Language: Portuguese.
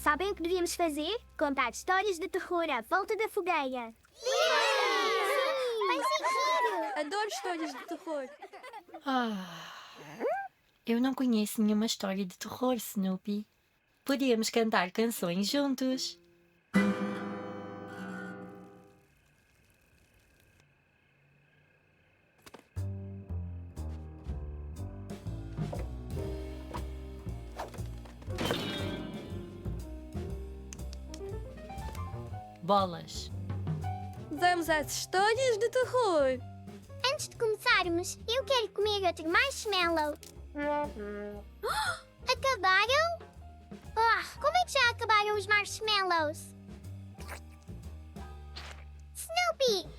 Sabem o que devíamos fazer? Contar histórias de terror à volta da fogueira. Vai ser giro! Adoro histórias de terror. Eu não conheço nenhuma história de terror, Snoopy. Podíamos cantar canções juntos. Bolas. Vamos às histórias de terror. Antes de começarmos, eu quero comer outro marshmallow. Acabaram? Como é que já acabaram os marshmallows? Snoopy!